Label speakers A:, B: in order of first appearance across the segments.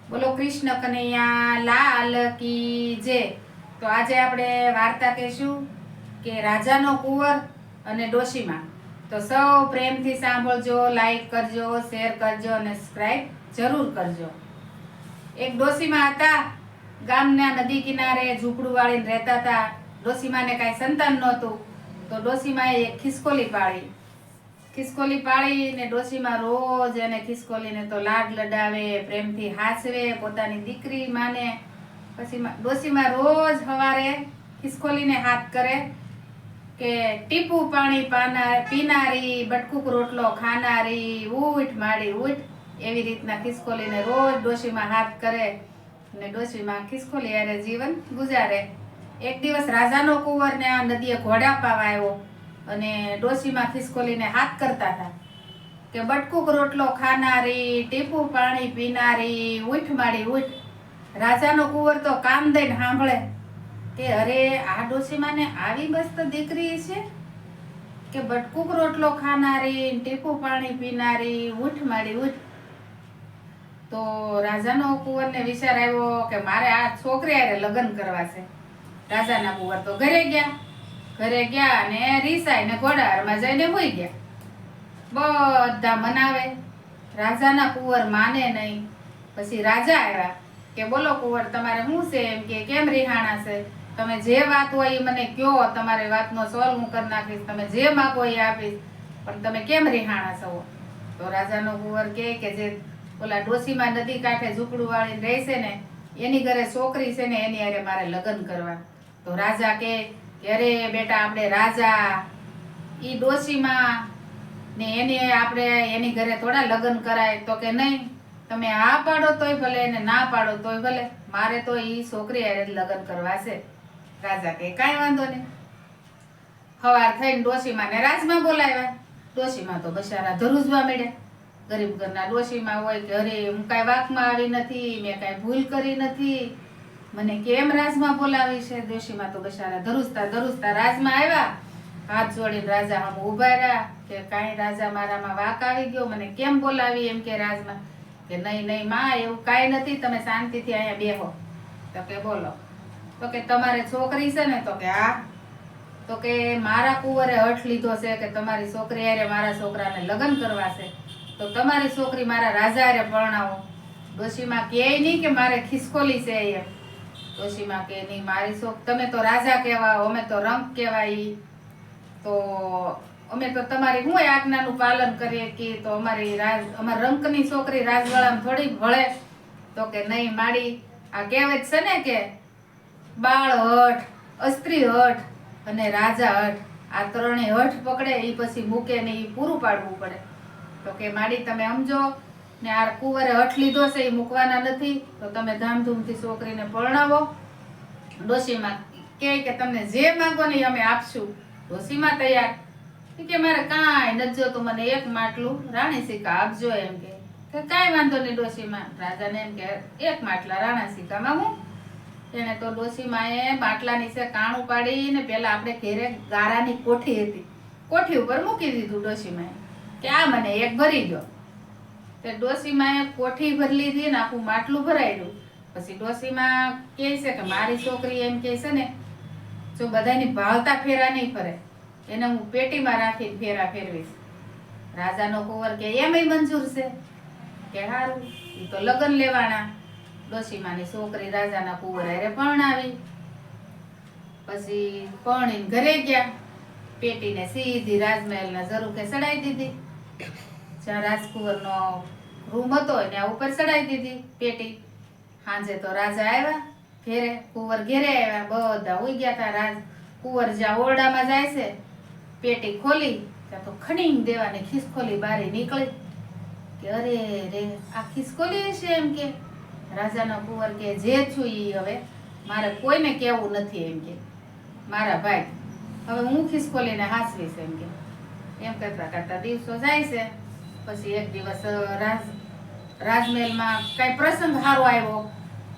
A: બોલો કૃષ્ણ કનૈયા લાલ કી જય। તો આજે આપણે વાર્તા કહેશું કે રાજાનો કુંવર અને ડોશીમાં। તો સૌ પ્રેમથી સાંભળજો, લાઈક કરજો, શેર કરજો અને સબસ્ક્રાઇબ જરૂર કરજો। એક ડોશીમાં હતા, ગામના નદી કિનારે ઝૂંપડું વાળીને રહેતા હતા। ડોશીમાને કાંઈ સંતાન નહોતું, તો ડોશીમાએ એક ખિસકોલી પાળી। ખિસકોલી પાળીને ડોશીમાં રોજ એને ખિસકોલીને તો લાડ લડાવે, પ્રેમથી હાચવે પોતાની દીકરી માને। પછી ડોશીમાં રોજ સવારે ખિસકોલીને હાથ કરે કે ટીપું પાણી પીનારી, બટકુક રોટલો ખાનારી, ઉઠ માડી ઉઠ। એવી રીતના ખિસકોલીને રોજ ડોશીમાં હાથ કરે અને ડોશીમાં ખિસકોલી હારે જીવન ગુજારે। એક દિવસ રાજાનો કુંવર ને આ નદીએ ઘોડા પાવા આવ્યો અને ડોશીમાં ખિસકોલીને હાથ કરતા હતા કે બટકુક રોટલો ખાનારી, ટીપું પાણી પીનારી, ઉઠ માડી ઉઠ। રાજાનો કુંવર તો કામ દઈને સાંભળે કે અરે આ ડોશીમાને આવી મસ્ત દીકરી છે કે બટકુક રોટલો ખાનારી, ટીપું પાણી પીનારી, ઉઠ માડી ઉઠ। તો રાજાનો કુંવરને વિચાર આવ્યો કે મારે આ છોકરી હારે લગ્ન કરવા છે। રાજાના કુંવર તો ઘરે ગયા અને રીસાઈને ઘોડામાં જઈને હોઈ ગયા। બધા મનાવે, રાજાના કુંવર માને નહીં। પછી રાજા આવ્યા કે બોલો કુંવર તમારે શું છે? એમ કે કેમ રિહાણા છે? તમે જે વાત હોય એ મને કયો, તમારી વાતનો સોલ્વ હું કરી નાખીશ, તમે જે માગો એ આપીશ, પણ તમે કેમ રિહાણા છો? તો રાજાનો કુંવર કે જે ઓલા ડોશીમાં નદી કાંઠે ઝૂંપડું વાળીને રહેશે ને એની ઘરે છોકરી છે ને એની હારે મારે લગ્ન કરવા। તો રાજા કે અરે બેટા આપણે રાજા ઈ ડોશીમાં ને એની ઘરે થોડા લગ્ન કરાય? તો કે નહીં, તમે હા પાડો તોય ભલે ને ના પાડો તોય ભલે, મારે તો ઈ છોકરી હારે જ લગ્ન કરવા છે। રાજા કે કાંઈ વાંધો નહીં। સવાર થઈને ડોશીમાં ને રાજમાં બોલાવ્યા। ડોશીમાં તો બચારા ધ્રુજવા મળ્યા। ગરીબ ઘરના ડોશીમાં હોય કે અરે હું કાંઈ વાંકમાં આવી નથી, મેં કાંઈ ભૂલ કરી નથી, મને કેમ રાજમાં બોલાવી છે? ડોશીમાં તો બચારા ધ્રુજતા રાજમાં આવ્યા, હાથ જોડીને રાજા સામે ઉભા રહ્યા કે કાંઈ રાજા મારામાં વાંક આવી ગયો, મને કેમ બોલાવી? એમ કે રાજમાં કે નહીં માં એવું કાંઈ નથી, તમે શાંતિથી અહીંયા બેહો। તો કે બોલો? તો કે તમારે છોકરી છે ને? તો કે હા। તો કે મારા કુંવરે હઠ લીધો છે કે તમારી છોકરી હારે મારા છોકરાને લગ્ન કરવા છે, તો તમારી છોકરી મારા રાજા હારે પરણાવો। ડોશીમાં કહે નહીં કે મારે ખિસકોલી છે એમ। ડોશીમાં કે નહીં, મારી તમે તો રાજા કહેવાય, અમે તો રંક કહેવાય, તો અમે તો તમારી હું આજ્ઞાનું પાલન કરીએ કે તો અમારા રંકની છોકરી રાજવાળામાં થોડી ભળે? તો કે નહીં માડી, આ કહેવત છે ને કે બાળ હઠ, અસ્ત્રી હઠ અને રાજા હઠ, આ ત્રણેય હઠ પકડે એ પછી મૂકે ને એ પૂરું પાડવું પડે। તો કે માડી તમે સમજો ને, આ કુંવરે હઠ લીધો છે એ મૂકવાના નથી, તો તમે ધામધૂમથી છોકરીને પરણાવો। ડોશીમાં કે તમને જે માંગો ને અમે આપશું। ડોશીમાં તૈયાર કે મારે કાંઈ નથી જોતું, મને એક માટલું રાણી સિક્કા આપજો એમ કે કાંઈ વાંધો નહીં ડોશીમાં। રાજાને એમ કે એક માટલા રાણા સિક્કામાં હું? એને તો ડોશીમાં એ માટલા નીચે કાણું પાડીને પેલા આપણે ઘેરે ગારાની કોઠી હતી, કોઠી ઉપર મૂકી દીધું ડોશીમાં કે આ મને એક ભરી દો। તે ડોશીમાં કોઠી ભરી લીધી ને આખું માટલું ભરાયું। પછી ડોશીમાં કહે છે કે મારી છોકરી એમ કહે છે ને, જો બધાની ભાવતા ફેરા નહીં ફરે, એને હું પેટીમાં રાખીને ફેરા ફેરવીશ। રાજાનો કુંવર કે એમય મંજૂર છે કે સારું, એ તો લગ્ન લેવાના। ડોશીમાની છોકરી રાજાના કુંવર હારે પરણાવી। પછી પરણીને ઘરે ગયા, પેટીને સીધી રાજમહેલના ઝરૂખે ચડાવી દીધી। જ્યાં રાજકુંવરનો રૂમ હતો ત્યાં ઉપર ચડાવી દીધી પેટી। સાંજે તો રાજા આવ્યા ઘેરે, કુંવર ઘેરે આવ્યા, બધા ઉઈ ગયા હતા। કુંવર જ્યાં ઓરડામાં જાય છે, પેટી ખોલી ત્યાં તો ખણીંગ દેવાની ખિસકોલી બારી નીકળી કે અરે રે આ ખિસકોલી હશે એમ કે। રાજાનો કુંવર કે જે છું ઈ હવે મારે કોઈને કહેવું નથી એમ કે, મારા ભાઈ હવે હું ખિસકોલીને હાચવીશ એમ કે। એમ કરતા દિવસો જાય છે। પછી એક દિવસ રાજમહેલમાં કઈ પ્રસંગ સારો આવ્યો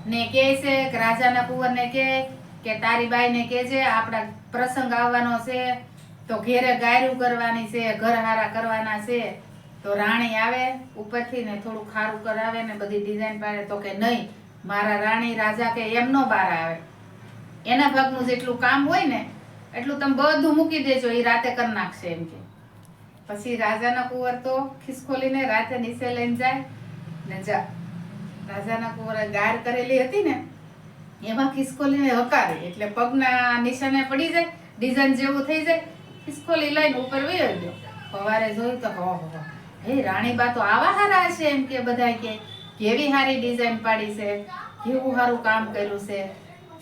A: ને કહે છે કે રાજાના કુંવરને કે તારી બાઈને કહેજે આપણા પ્રસંગ આવવાનો છે, તો ઘેરે ગાયરું કરવાની છે, ઘર હારા કરવાના છે, તો રાણી આવે ઉપરથી ને થોડું ખારું કરાવે ને બધી ડિઝાઇન પાડે તો કે નહીં, મારા રાણી રાજા કે એમ નો બહાર આવે, એના ભાગનું જેટલું કામ હોય ને એટલું તમે બધું મૂકી દેજો, એ રાતે કરી નાખશે એમ કે. પછી રાજાના કુંવર તો ખિસકોલીને રાતે નીચે લઈને જાય ને રાજાના કુંવરે ગાર કરેલી હતી ને એમાં ખિસકોલીને હકારે એટલે પગના નિશાને પડી જાય, ડિઝાઇન જેવું થઈ જાય. ખિસકોલી લઈને ઉપર વયો ગયો. સવારે જોયું તો ઓહો, હે રાણીબા તો આવા હારા છે એમ કે બધા કે કેવી હારી ડિઝાઇન પાડી છે, કેવું સારું કામ કર્યું છે.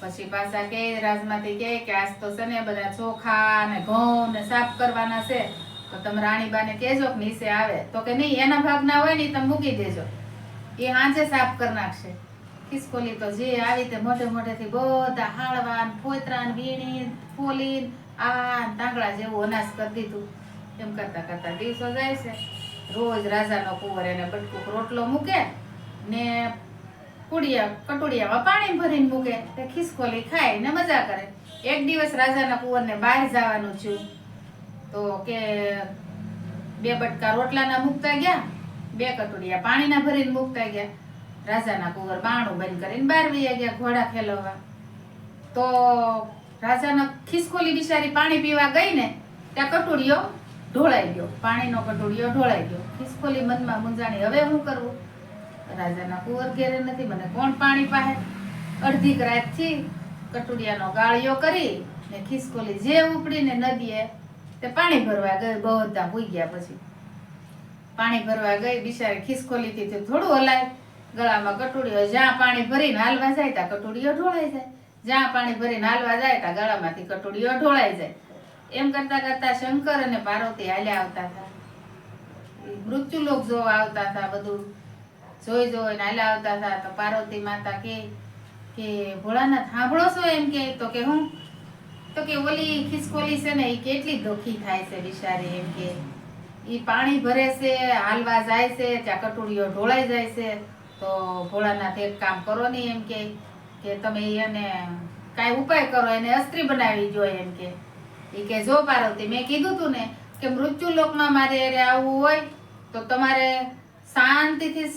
A: પછી પાછા કે રાજમાંથી કે આજ તો છે ને બધા ચોખા ને ઘઉં ને સાફ કરવાના છે, તો તમે રાણીબાને કહેજો કે નીચે આવે. તો કે નહીં, એના ભાગના હોય ને તમે મૂકી દેજો, એ હાંજે સાફ કરી નાખશે. ખિસકોલી તો જે આવી તે મોઢે મોઢેથી બધા હાળવા ફોતરા વીણી ફોલી આ તાંગડા જેવું અનાજ કરી દીધું. એમ કરતા કરતા દિવસો જાય છે. રોજ રાજાનો કુંવર એને બટકુક રોટલો મૂકે ને કટોડિયામાં પાણી ભરીને મૂકે, તે ખિસકોલી ખાય ને મજા કરે. એક દિવસ રાજાના કુંવરને બહાર જવાનું થયું તો કે 2 બટકા રોટલાના મૂકતા ગયા, 2 કટોડિયા પાણીના ભરીને મૂકતા ગયા. રાજાના કુંવર બાણું બંધ કરીને બહાર વહી ગયા ઘોડા ખેલવા. તો રાજાના ખિસકોલી બિચારી પાણી પીવા ગઈ ને ત્યાં કટોડિયો ઢોળાઈ ગયો, પાણીનો કટોડિયો ઢોળાઈ ગયો. ખિસકોલી મનમાં મૂંઝાણી, હવે શું કરવું? રાજાના કુંવર ઘેરે નથી, મને કોણ પાણી પાહે? અડધી રાતથી કટોડિયાનો ગાળિયો કરી ને ખિસકોલી જે ઉપડીને નદીએ તે પાણી ભરવા ગઈ. બધા હોઈ ગયા. પછી પાણી ભરવા ગઈ બિચારી ખિસકોલીથી થોડું હલાય, ગળામાં કટોડિયો, જ્યાં પાણી ભરીને હાલવા જાય ત્યાં કટોડિયો ઢોળાઈ જાય, જ્યાં પાણી ભરીને હાલવા જાય ત્યાં ગળામાંથી કટોડિયો ઢોળાઈ જાય. એમ કરતા કરતા શંકર અને પાર્વતી હાલ્યા આવતા હતા, મૃત્યુલોક જોવા આવતા હતા. બધું જોઈને હાલ્યા આવતા હતા. તો પાર્વતી માતા કે ભોળાનાથ સાંભળો છો એમ કે? તો કે હું? તો કે ઓલી ખિસકોલી છે ને એ કેટલી દુઃખી થાય છે બિચારી, એમ કે ઈ પાણી ભરે છે, હાલવા જાય છે, ત્યાં કટોડિયો ઢોળાઈ જાય છે. તો ભોળાનાથ એક કામ કરો ને એમ કે તમે એને કાંઈ ઉપાય કરો, એને અસ્ત્રી બનાવી જોઈએ એમ કે. એ કે જો પાર્વતી, મેં કીધું તું ને કે મૃત્યુલોકમાં મારે એને આવવું હોય તો તમારે શાંતિથી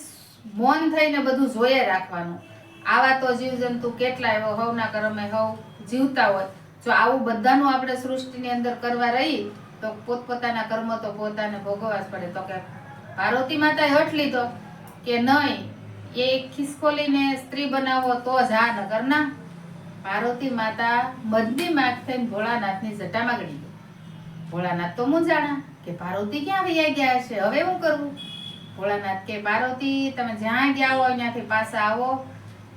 A: મૌન થઈને બધું જોઈએ રાખવાનું. આવા તો જીવજંતુ કેટલા એવો હવના કર્મે હવ જીવતા હોય. જો આવું બધાનું આપણે સૃષ્ટિની અંદર કરવા રહી તો પોતપોતાના કર્મ તો પોતાને ભોગવવા જ પડે. તો કે પાર્વતી માતાએ હઠ લીધો કે નહીં, એ ખિસકોલીને સ્ત્રી બનાવો તો જ આ નગર ના. પાર્વતી માતા મદની માગ થઈને ભોળાનાથની જટામાં ગળી ગઈ. ભોળાનાથ તો મૂંઝાણા કે પાર્વતી ક્યાં વૈયા ગયા છે, હવે શું કરવું? ભોળાનાથ કે પાર્વતી, તમે જ્યાં ગયા હોય ત્યાંથી પાછા આવો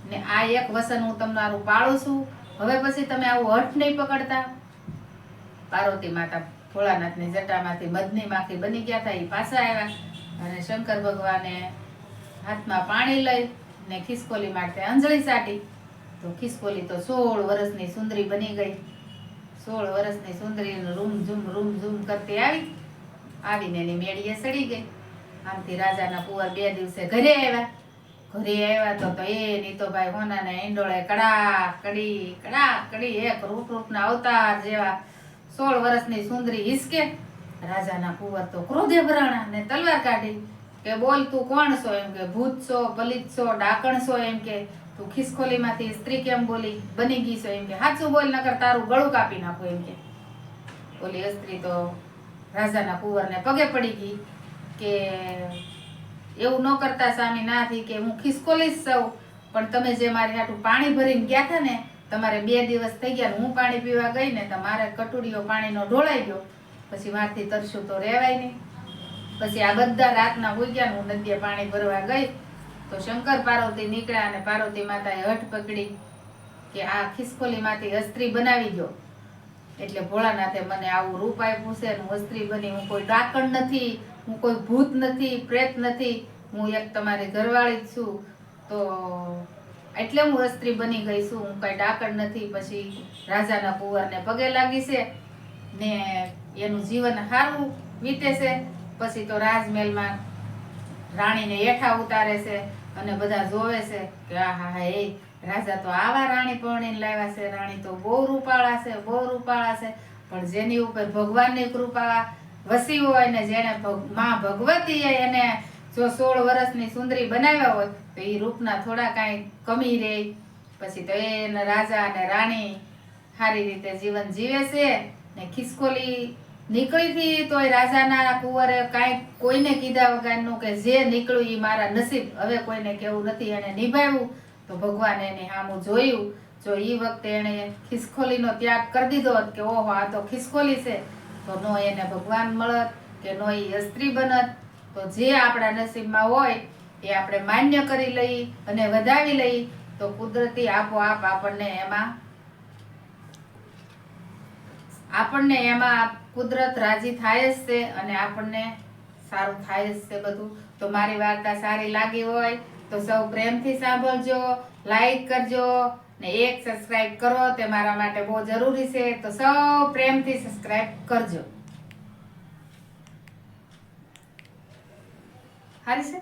A: ને આ એક વસન હું તમારું પાળું છું, હવે પછી તમે આવું હઠ નહીં પકડતા. પાર્વતી માતા ભોળાનાથની જટામાંથી મદની માખી બની ગયા હતા. એ પાછા આવ્યા અને શંકર ભગવાને હાથમાં પાણી લઈ ને ખિસકોલી માટે અંજળી સાટી. તો ખિસકોલી તો 16 વર્ષની સુંદરી બની ગઈ. 16 વર્ષની સુંદરી રૂમ ઝૂમ કરતી આવીને એની મેળીએ સડી ગઈ. આમથી રાજાના કુંવર 2 દિવસે ઘરે આવ્યા તો એ નીતોભાઈ હોનાને ઈંડોળે કડાક કડી એક રૂપના અવતાર જેવા 16 વર્ષની સુંદરી હિસકે. રાજાના કુંવર તો ક્રોધે ભરાણા ને તલવાર કાઢી કે બોલ, તું કોણ છો? એમ કે ભૂત છો, પલિત છો, ડાકણ છો? એમ કે તું ખિસકોલીમાંથી સ્ત્રી કેમ બની ગઈ છો? એમ કે સાચું બોલ, નકર તારું ગળું કાપી નાખું. એમ કે ઓલી સ્ત્રી તો રાજાના કુંવરને પગે પડી ગઈ કે એવું ન કરતા સ્વામીનાથી, કે હું ખિસકોલી જ છું, પણ તમે જે મારી હાટું પાણી ભરીને ગયા હતા ને, તમારે 2 દિવસ થઈ ગયા, હું પાણી પીવા ગઈ ને તમારે કટોડિયો પાણીનો ઢોળાઈ ગયો, પછી મારથી તરશું તો રહેવાય નહીં. પછી આ બધા રાતના હોઈ ગયા. હું નદીએ પાણી ભરવા ગઈ તો શંકર પાર્વતી નીકળ્યા અને પાર્વતી માતાએ હઠ પકડી કે આ ખિસકોલીમાંથી અસ્ત્રી બનાવી દો. એટલે ભોળાનાથે મને આવું રૂપ આપ્યું છે, હું અસ્ત્રી બની. હું કોઈ ડાકણ નથી, હું કોઈ ભૂત નથી, પ્રેત નથી, હું એક તમારી ઘરવાળી જ છું. તો એટલે હું અસ્ત્રી બની ગઈ છું, હું કઈ ડાકણ નથી. પછી રાજાના કુંવરને પગે લાગી છે ને એનું જીવન સારું વીતે છે. પછી તો રાજમહેલમાં રાણીને હેઠા ઉતારે છે અને બધા જોવે છે કે આહા એ રાજા તો આવા રાણી પરણીને લાવ્યા છે. રાણી તો બહુ રૂપાળા છે, પણ જેની ઉપર ભગવાનની કૃપા વસી હોય ને જેને માં ભગવતીએ એને જો 16 વર્ષની સુંદરી બનાવ્યા હોય તો એ રૂપના થોડા કાંઈ કમી રહે. પછી તો એને રાજા અને રાણી સારી રીતે જીવન જીવે છે ને ખિસકોલી નીકળી હતી તોય રાજાના કુંવરે કાંઈ કોઈને કીધા વગરનું કે જે નીકળ્યું એ મારા નસીબ, હવે કોઈને કેવું નથી. એને નિભાવ્યું તો ભગવાને એની સામું જોયું. જો એ વખતે એને ખિસકોલીનો ત્યાગ કરી દીધો કે ઓહો આ તો ખિસકોલી છે, તો નો એને ભગવાન મળત કે નો એ સ્ત્રી બનત. તો જે આપણા નસીબમાં હોય એ આપણે માન્ય કરી લઈ અને વધાવી લઈ તો કુદરતી આપોઆપ આપણને એમાં કુદરત રાજી થાય જ છે અને આપણને સારું થાય જ છે બધું. તો મારી વાર્તા સારી લાગી હોય તો સૌ પ્રેમથી સાંભળજો, લાઈક કરજો ને એક સબસ્ક્રાઇબ કરો, તે મારા માટે બહુ જરૂરી છે. તો સૌ પ્રેમથી સબસ્ક્રાઇબ કરજો. હારી છે.